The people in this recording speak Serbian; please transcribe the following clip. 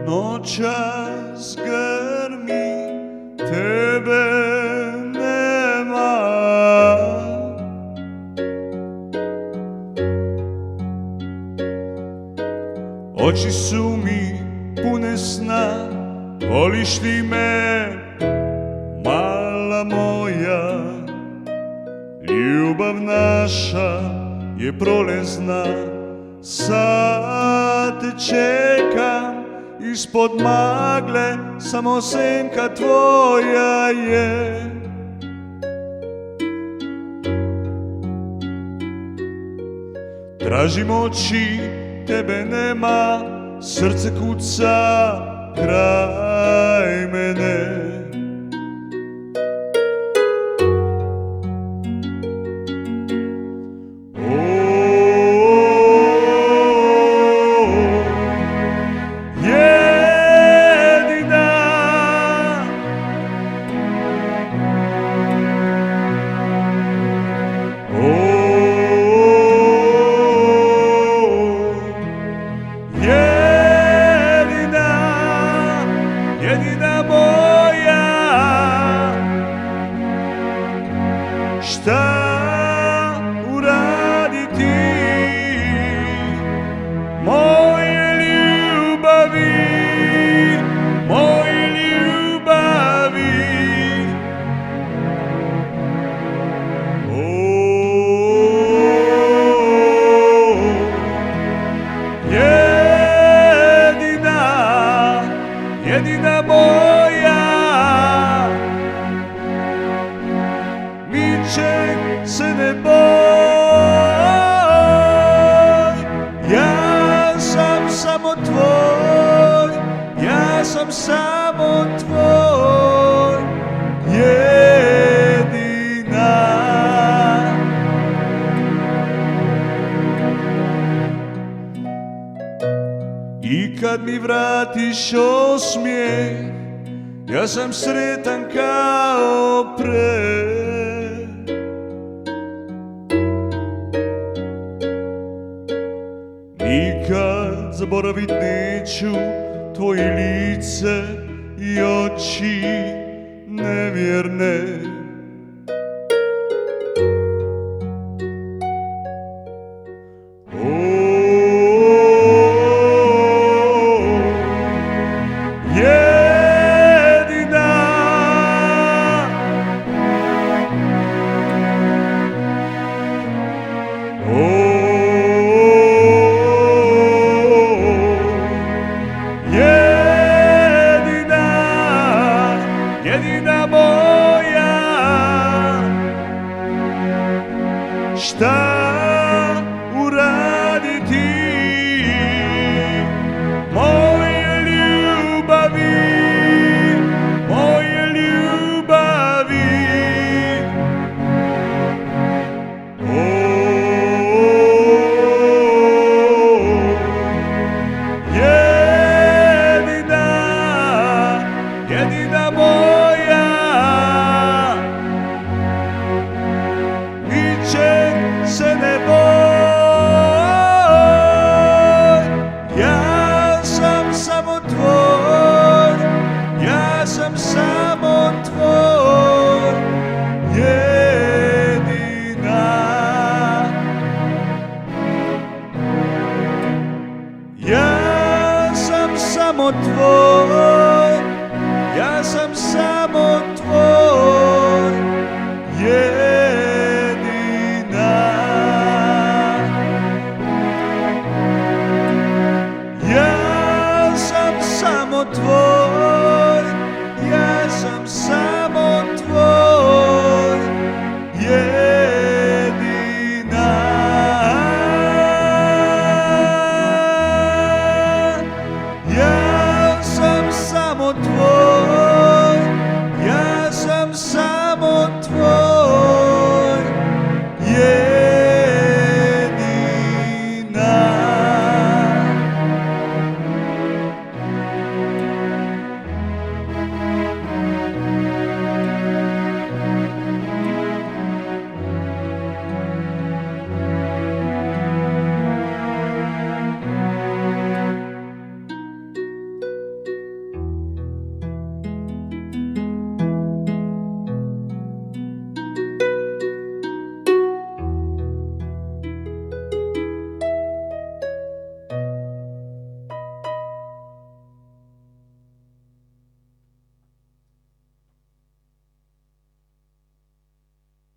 noćas grmi, tebe nema. Oči su mi pune sna, voliš li me, mala moja? Ljubav naša je prolazna, sad te čekam ispod magle, samo senka tvoja je. Tražim oči, tebe nema, srce kuca kraj mene. Jedina moja, šta uraditi moje ljubavi, moje ljubavi? Jedina moja, ničeg se ne boj, ja sam samo tvoj, ja sam samo tvoj, jedina. I kad mi vratiš osmijeh, ja sam sretan kao pre. Nikad zaboravit neću tvoje lice i oči nevjerne. Jedina moja, šta uraditi moje ljubavi, moje ljubavi? Jedina moja, ničeg se ne boj, ja sam samo tvoj, ja sam samo tvoj, jedina. Ja sam samo tvoj, ja sam samo tvoj, jedina. Ja sam samo tvoj.